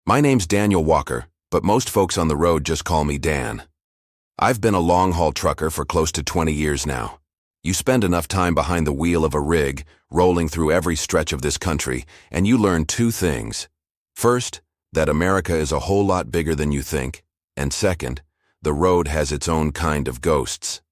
My name's Daniel Walker, but most folks on the road just call me Dan. I've been a long-haul trucker for close to 20 years now. You spend enough time behind the wheel of a rig, rolling through every stretch of this country, and you learn two things. First, that America is a whole lot bigger than you think, and second, the road has its own kind of ghosts.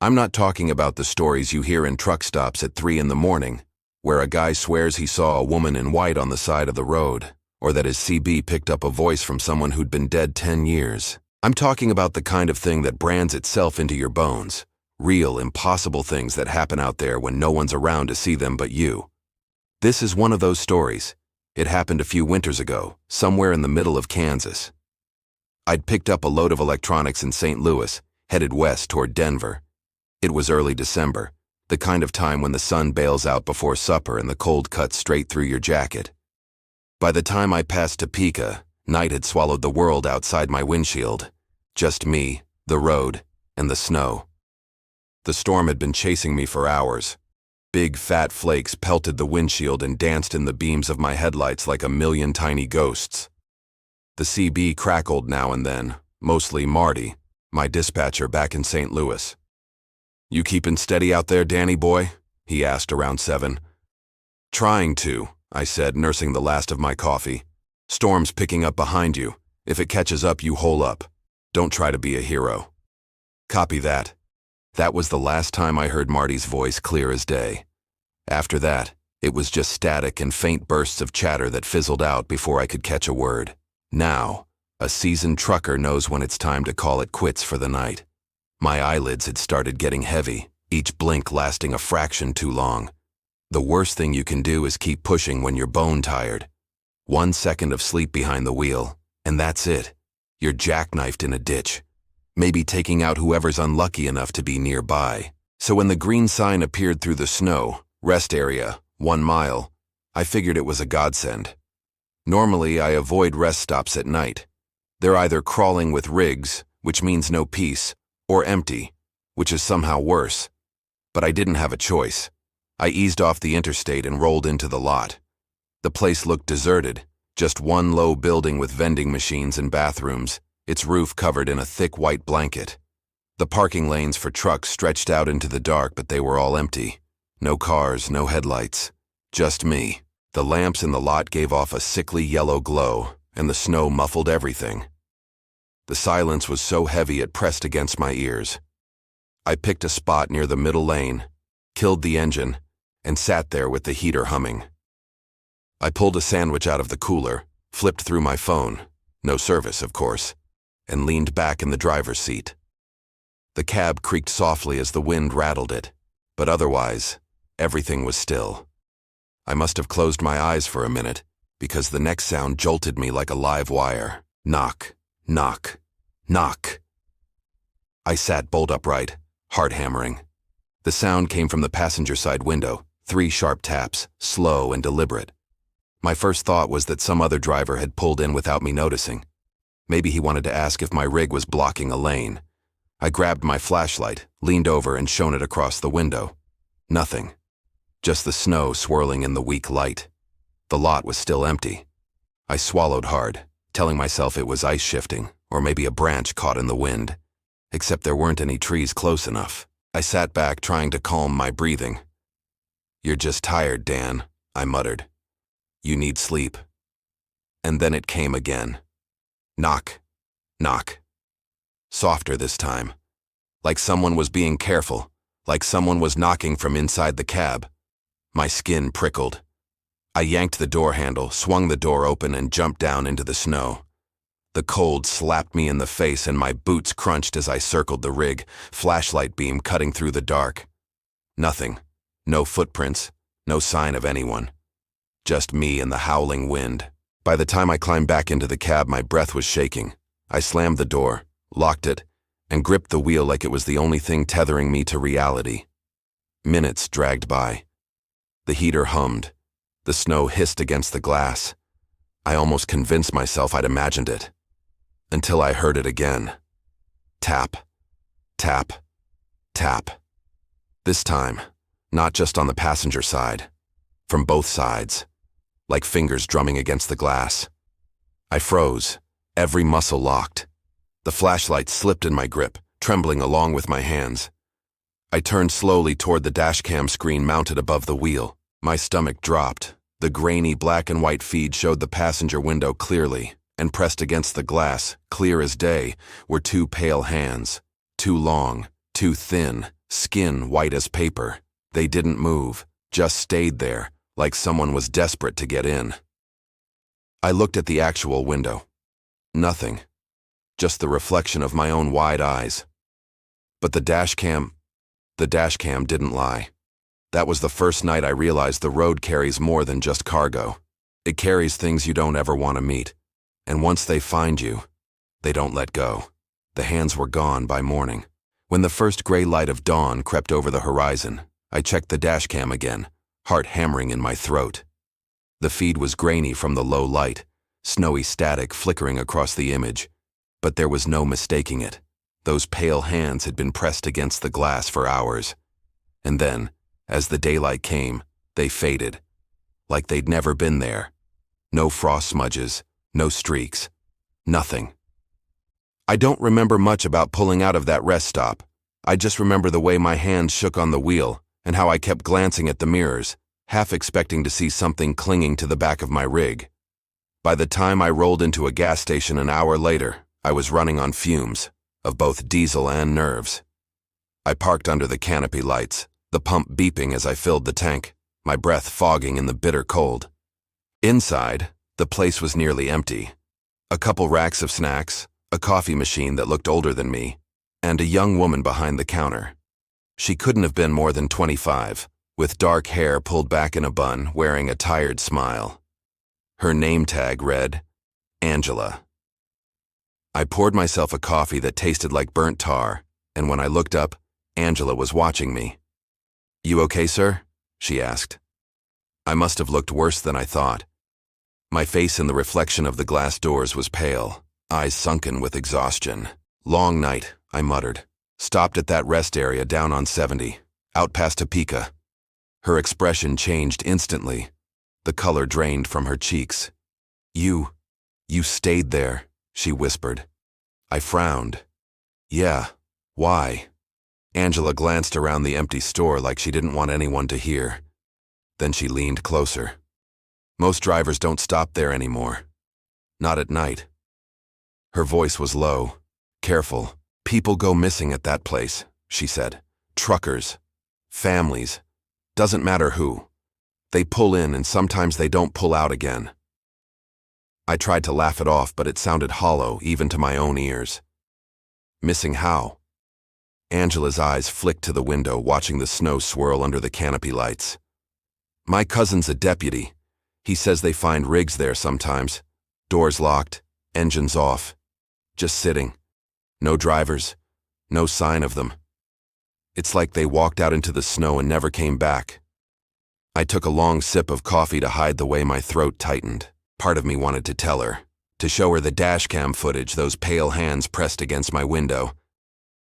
I'm not talking about the stories you hear in truck stops at 3 in the morning, where a guy swears he saw a woman in white on the side of the road, or that his CB picked up a voice from someone who'd been dead 10 years. I'm talking about the kind of thing that brands itself into your bones. Real, impossible things that happen out there when no one's around to see them but you. This is one of those stories. It happened a few winters ago, somewhere in the middle of Kansas. I'd picked up a load of electronics in St. Louis, headed west toward Denver. It was early December, the kind of time when the sun bails out before supper and the cold cuts straight through your jacket. By the time I passed Topeka, night had swallowed the world outside my windshield. Just me, the road, and the snow. The storm had been chasing me for hours. Big fat flakes pelted the windshield and danced in the beams of my headlights like a million tiny ghosts. The CB crackled now and then, mostly Marty, my dispatcher back in St. Louis. "You keepin' steady out there, Danny boy?" he asked around 7. "Trying to," I said, nursing the last of my coffee. "Storm's picking up behind you. If it catches up, you hole up. Don't try to be a hero." "Copy that." That was the last time I heard Marty's voice clear as day. After that, it was just static and faint bursts of chatter that fizzled out before I could catch a word. Now, a seasoned trucker knows when it's time to call it quits for the night. My eyelids had started getting heavy, each blink lasting a fraction too long. The worst thing you can do is keep pushing when you're bone tired. 1 second of sleep behind the wheel, and that's it. You're jackknifed in a ditch, maybe taking out whoever's unlucky enough to be nearby. So when the green sign appeared through the snow, rest area, 1 mile, I figured it was a godsend. Normally, I avoid rest stops at night. They're either crawling with rigs, which means no peace, or empty, which is somehow worse. But I didn't have a choice. I eased off the interstate and rolled into the lot. The place looked deserted, just one low building with vending machines and bathrooms, its roof covered in a thick white blanket. The parking lanes for trucks stretched out into the dark, but they were all empty. No cars, no headlights. Just me. The lamps in the lot gave off a sickly yellow glow, and the snow muffled everything. The silence was so heavy it pressed against my ears. I picked a spot near the middle lane, killed the engine, and sat there with the heater humming. I pulled a sandwich out of the cooler, flipped through my phone, no service, of course, and leaned back in the driver's seat. The cab creaked softly as the wind rattled it, but otherwise, everything was still. I must have closed my eyes for a minute, because the next sound jolted me like a live wire. Knock, knock, knock. I sat bolt upright, heart hammering. The sound came from the passenger side window, 3 sharp taps, slow and deliberate. My first thought was that some other driver had pulled in without me noticing. Maybe he wanted to ask if my rig was blocking a lane. I grabbed my flashlight, leaned over and shone it across the window. Nothing. Just the snow swirling in the weak light. The lot was still empty. I swallowed hard, telling myself it was ice shifting, or maybe a branch caught in the wind. Except there weren't any trees close enough. I sat back trying to calm my breathing. "You're just tired, Dan," I muttered. "You need sleep." And then it came again. Knock, knock. Softer this time. Like someone was being careful, like someone was knocking from inside the cab. My skin prickled. I yanked the door handle, swung the door open, and jumped down into the snow. The cold slapped me in the face and my boots crunched as I circled the rig, flashlight beam cutting through the dark. Nothing. No footprints, no sign of anyone. Just me and the howling wind. By the time I climbed back into the cab, my breath was shaking. I slammed the door, locked it, and gripped the wheel like it was the only thing tethering me to reality. Minutes dragged by. The heater hummed. The snow hissed against the glass. I almost convinced myself I'd imagined it. Until I heard it again. Tap, tap, tap. This time, not just on the passenger side. From both sides. Like fingers drumming against the glass. I froze, every muscle locked. The flashlight slipped in my grip, trembling along with my hands. I turned slowly toward the dashcam screen mounted above the wheel. My stomach dropped. The grainy black and white feed showed the passenger window clearly, and pressed against the glass, clear as day, were two pale hands. Too long, too thin, skin white as paper. They didn't move, just stayed there, like someone was desperate to get in. I looked at the actual window. Nothing. Just the reflection of my own wide eyes. But the dashcam didn't lie. That was the first night I realized the road carries more than just cargo. It carries things you don't ever want to meet. And once they find you, they don't let go. The hands were gone by morning. When the first gray light of dawn crept over the horizon, I checked the dashcam again, heart hammering in my throat. The feed was grainy from the low light, snowy static flickering across the image. But there was no mistaking it. Those pale hands had been pressed against the glass for hours. And then, as the daylight came, they faded, like they'd never been there. No frost smudges, no streaks, nothing. I don't remember much about pulling out of that rest stop. I just remember the way my hands shook on the wheel and how I kept glancing at the mirrors, half expecting to see something clinging to the back of my rig. By the time I rolled into a gas station an hour later, I was running on fumes, of both diesel and nerves. I parked under the canopy lights, the pump beeping as I filled the tank, my breath fogging in the bitter cold. Inside, the place was nearly empty. A couple racks of snacks, a coffee machine that looked older than me, and a young woman behind the counter. She couldn't have been more than 25, with dark hair pulled back in a bun, wearing a tired smile. Her name tag read, Angela. I poured myself a coffee that tasted like burnt tar, and when I looked up, Angela was watching me. "You okay, sir?" she asked. I must have looked worse than I thought. My face in the reflection of the glass doors was pale, eyes sunken with exhaustion. "Long night," I muttered. Stopped at that rest area down on 70, out past Topeka. Her expression changed instantly. The color drained from her cheeks. You stayed there," she whispered. I frowned. "Yeah, why?" Angela glanced around the empty store like she didn't want anyone to hear. Then she leaned closer. "Most drivers don't stop there anymore. Not at night." Her voice was low, careful. "People go missing at that place," she said. "Truckers, families, doesn't matter who. They pull in and sometimes they don't pull out again." I tried to laugh it off, but it sounded hollow even to my own ears. "Missing how?" Angela's eyes flicked to the window, watching the snow swirl under the canopy lights. "My cousin's a deputy. He says they find rigs there sometimes. Doors locked, engines off. Just sitting. No drivers, no sign of them. It's like they walked out into the snow and never came back." I took a long sip of coffee to hide the way my throat tightened. Part of me wanted to tell her, to show her the dashcam footage, those pale hands pressed against my window.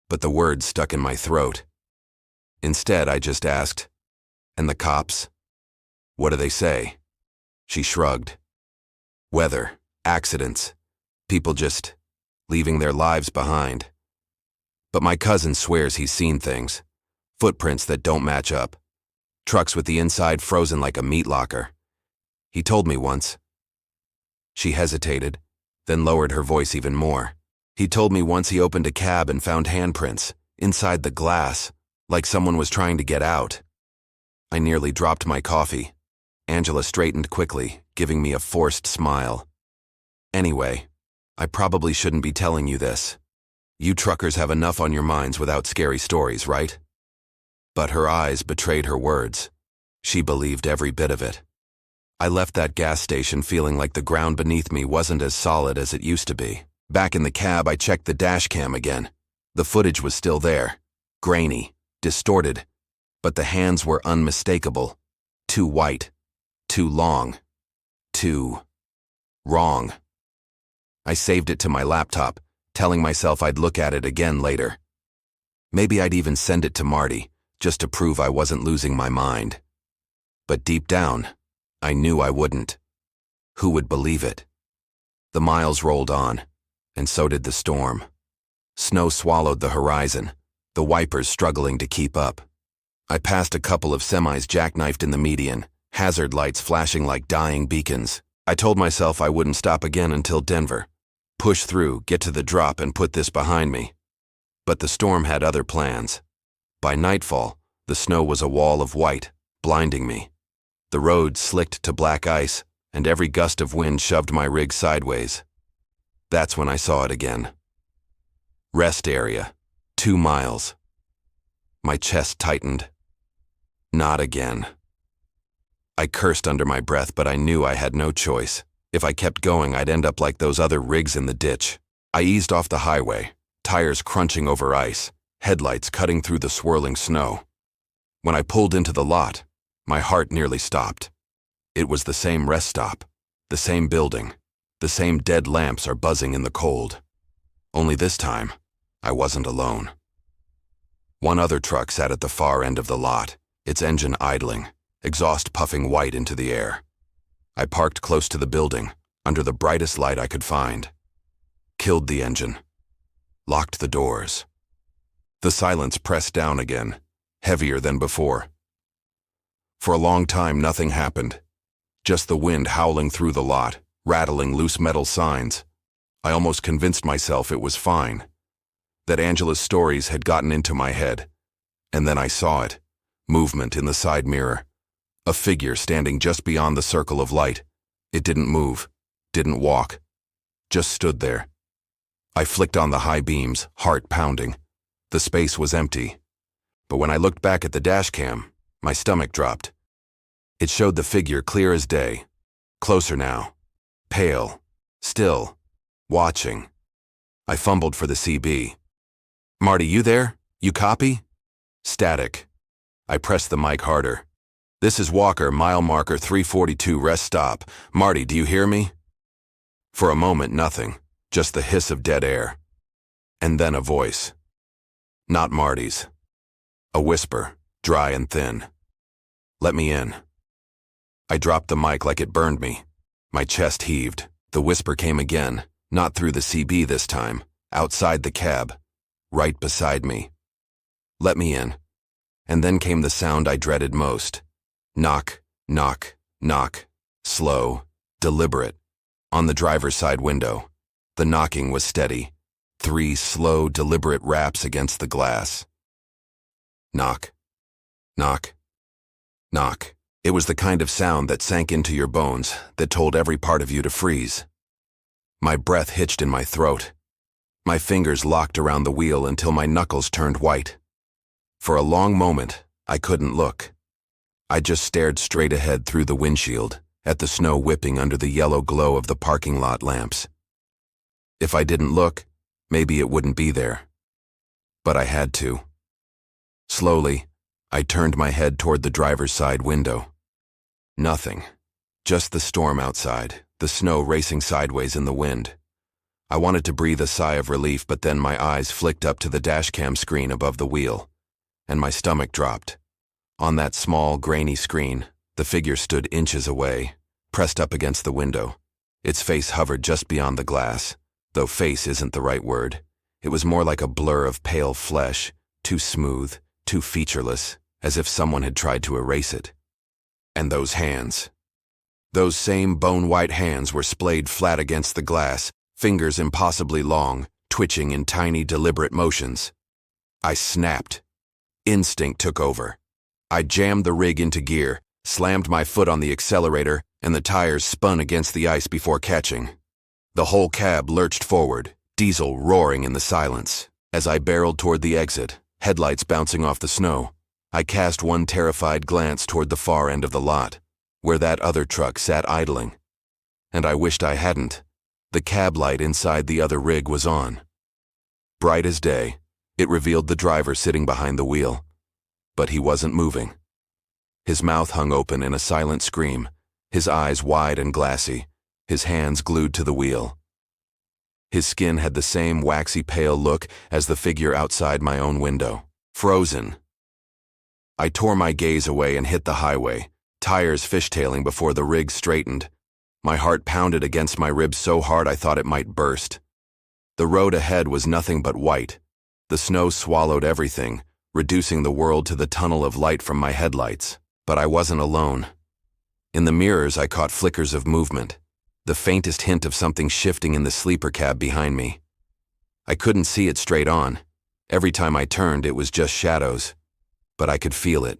But the words stuck in my throat. Instead, I just asked, "And the cops? What do they say?" She shrugged. "Weather, accidents, people just leaving their lives behind." But my cousin swears he's seen things. Footprints that don't match up. Trucks with the inside frozen like a meat locker. He told me once. She hesitated, then lowered her voice even more. "He told me once he opened a cab and found handprints, inside the glass, like someone was trying to get out." I nearly dropped my coffee. Angela straightened quickly, giving me a forced smile. "Anyway, I probably shouldn't be telling you this. You truckers have enough on your minds without scary stories, right?" But her eyes betrayed her words. She believed every bit of it. I left that gas station feeling like the ground beneath me wasn't as solid as it used to be. Back in the cab, I checked the dashcam again. The footage was still there. Grainy, distorted. But the hands were unmistakable. Too white. Too long. Too wrong. I saved it to my laptop, telling myself I'd look at it again later. Maybe I'd even send it to Marty, just to prove I wasn't losing my mind. But deep down, I knew I wouldn't. Who would believe it? The miles rolled on, and so did the storm. Snow swallowed the horizon, the wipers struggling to keep up. I passed a couple of semis jackknifed in the median, hazard lights flashing like dying beacons. I told myself I wouldn't stop again until Denver. Push through, get to the drop, and put this behind me. But the storm had other plans. By nightfall, the snow was a wall of white, blinding me. The road slicked to black ice, and every gust of wind shoved my rig sideways. That's when I saw it again. Rest area, 2 miles. My chest tightened. Not again. I cursed under my breath, but I knew I had no choice. If I kept going, I'd end up like those other rigs in the ditch. I eased off the highway, tires crunching over ice, headlights cutting through the swirling snow. When I pulled into the lot, my heart nearly stopped. It was the same rest stop, the same building, the same dead lamps are buzzing in the cold. Only this time, I wasn't alone. One other truck sat at the far end of the lot, its engine idling, exhaust puffing white into the air. I parked close to the building, under the brightest light I could find. Killed the engine. Locked the doors. The silence pressed down again, heavier than before. For a long time, nothing happened. Just the wind howling through the lot, rattling loose metal signs. I almost convinced myself it was fine, that Angela's stories had gotten into my head. And then I saw it, movement in the side mirror. A figure standing just beyond the circle of light. It didn't move, didn't walk, just stood there. I flicked on the high beams, heart pounding. The space was empty. But when I looked back at the dashcam, my stomach dropped. It showed the figure clear as day. Closer now. Pale. Still. Watching. I fumbled for the CB. "Marty, you there? You copy?" Static. I pressed the mic harder. "This is Walker, mile marker 342, rest stop. Marty, do you hear me?" For a moment, nothing. Just the hiss of dead air. And then a voice. Not Marty's. A whisper, dry and thin. "Let me in." I dropped the mic like it burned me. My chest heaved. The whisper came again, not through the CB this time, outside the cab, right beside me. "Let me in." And then came the sound I dreaded most. Knock, knock, knock. Slow, deliberate. On the driver's side window. The knocking was steady. 3 slow, deliberate raps against the glass. Knock, knock, knock. It was the kind of sound that sank into your bones, that told every part of you to freeze. My breath hitched in my throat. My fingers locked around the wheel until my knuckles turned white. For a long moment, I couldn't look. I just stared straight ahead through the windshield, at the snow whipping under the yellow glow of the parking lot lamps. If I didn't look, maybe it wouldn't be there. But I had to. Slowly, I turned my head toward the driver's side window. Nothing. Just the storm outside, the snow racing sideways in the wind. I wanted to breathe a sigh of relief, but then my eyes flicked up to the dashcam screen above the wheel, and my stomach dropped. On that small, grainy screen, the figure stood inches away, pressed up against the window. Its face hovered just beyond the glass, though face isn't the right word. It was more like a blur of pale flesh, too smooth, too featureless, as if someone had tried to erase it. And those hands. Those same bone-white hands were splayed flat against the glass, fingers impossibly long, twitching in tiny, deliberate motions. I snapped. Instinct took over. I jammed the rig into gear, slammed my foot on the accelerator, and the tires spun against the ice before catching. The whole cab lurched forward, diesel roaring in the silence. As I barreled toward the exit, headlights bouncing off the snow, I cast one terrified glance toward the far end of the lot, where that other truck sat idling. And I wished I hadn't. The cab light inside the other rig was on. Bright as day, it revealed the driver sitting behind the wheel. But he wasn't moving. His mouth hung open in a silent scream, his eyes wide and glassy, his hands glued to the wheel. His skin had the same waxy pale look as the figure outside my own window. Frozen. I tore my gaze away and hit the highway, tires fishtailing before the rig straightened. My heart pounded against my ribs so hard I thought it might burst. The road ahead was nothing but white. The snow swallowed everything, reducing the world to the tunnel of light from my headlights. But I wasn't alone. In the mirrors, I caught flickers of movement, the faintest hint of something shifting in the sleeper cab behind me. I couldn't see it straight on. Every time I turned, it was just shadows. But I could feel it,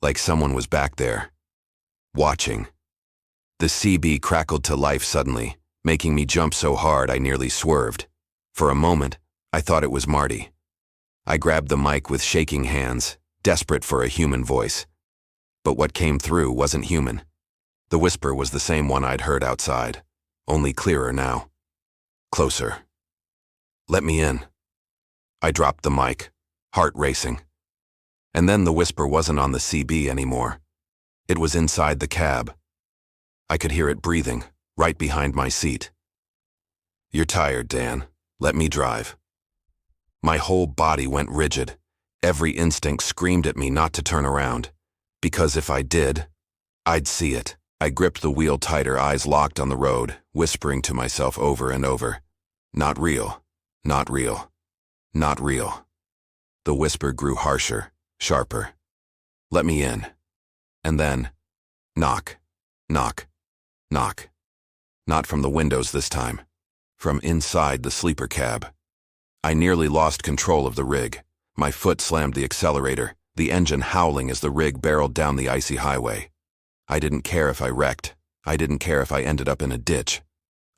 like someone was back there, watching. The CB crackled to life suddenly, making me jump so hard I nearly swerved. For a moment, I thought it was Marty. I grabbed the mic with shaking hands, desperate for a human voice. But what came through wasn't human. The whisper was the same one I'd heard outside, only clearer now. Closer. Let me in. I dropped the mic, heart racing. And then the whisper wasn't on the CB anymore. It was inside the cab. I could hear it breathing, right behind my seat. "You're tired, Dan. Let me drive." My whole body went rigid. Every instinct screamed at me not to turn around, because if I did, I'd see it. I gripped the wheel tighter, eyes locked on the road, whispering to myself over and over, "Not real, not real, not real." The whisper grew harsher, sharper. "Let me in." And then, knock, knock, knock. Not from the windows this time, from inside the sleeper cab. I nearly lost control of the rig. My foot slammed the accelerator, the engine howling as the rig barreled down the icy highway. I didn't care if I wrecked. I didn't care if I ended up in a ditch.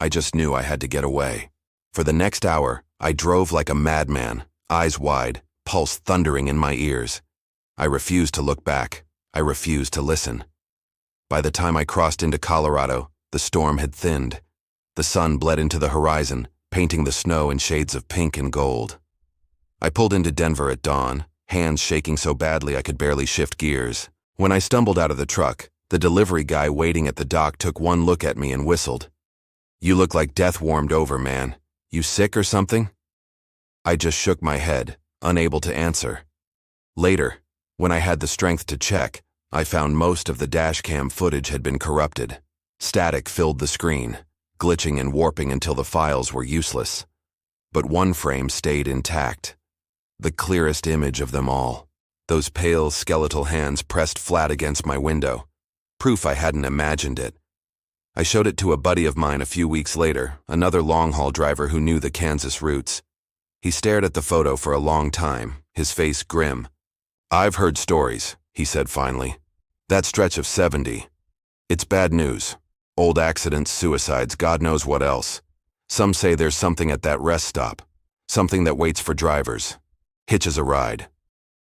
I just knew I had to get away. For the next hour, I drove like a madman, eyes wide, pulse thundering in my ears. I refused to look back. I refused to listen. By the time I crossed into Colorado, the storm had thinned. The sun bled into the horizon, painting the snow in shades of pink and gold. I pulled into Denver at dawn, hands shaking so badly I could barely shift gears. When I stumbled out of the truck, the delivery guy waiting at the dock took one look at me and whistled. "You look like death warmed over, man. You sick or something?" I just shook my head, unable to answer. Later, when I had the strength to check, I found most of the dashcam footage had been corrupted. Static filled the screen, glitching and warping until the files were useless. But one frame stayed intact. The clearest image of them all. Those pale, skeletal hands pressed flat against my window. Proof I hadn't imagined it. I showed it to a buddy of mine a few weeks later, another long-haul driver who knew the Kansas routes. He stared at the photo for a long time, his face grim. "I've heard stories," he said finally. "That stretch of 70. It's bad news. Old accidents, suicides, God knows what else. Some say there's something at that rest stop. Something that waits for drivers. Hitches a ride."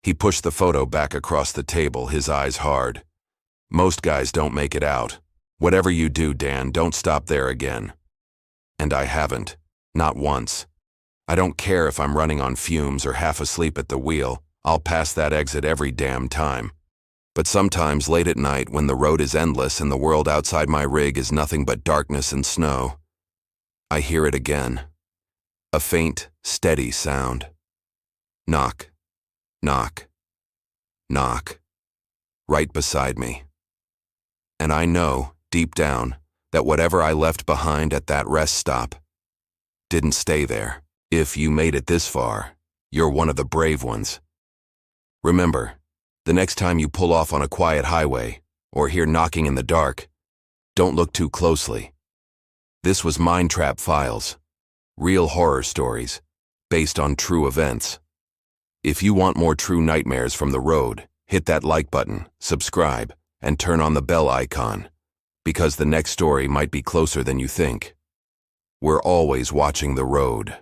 He pushed the photo back across the table, his eyes hard. "Most guys don't make it out. Whatever you do, Dan, don't stop there again." And I haven't. Not once. I don't care if I'm running on fumes or half asleep at the wheel. I'll pass that exit every damn time. But sometimes late at night when the road is endless and the world outside my rig is nothing but darkness and snow, I hear it again. A faint, steady sound. Knock, knock, knock. Right beside me. And I know, deep down, that whatever I left behind at that rest stop didn't stay there. If you made it this far, you're one of the brave ones. Remember, the next time you pull off on a quiet highway or hear knocking in the dark, don't look too closely. This was Mindtrap Files, real horror stories based on true events. If you want more true nightmares from the road, hit that like button, subscribe, and turn on the bell icon, because the next story might be closer than you think. We're always watching the road.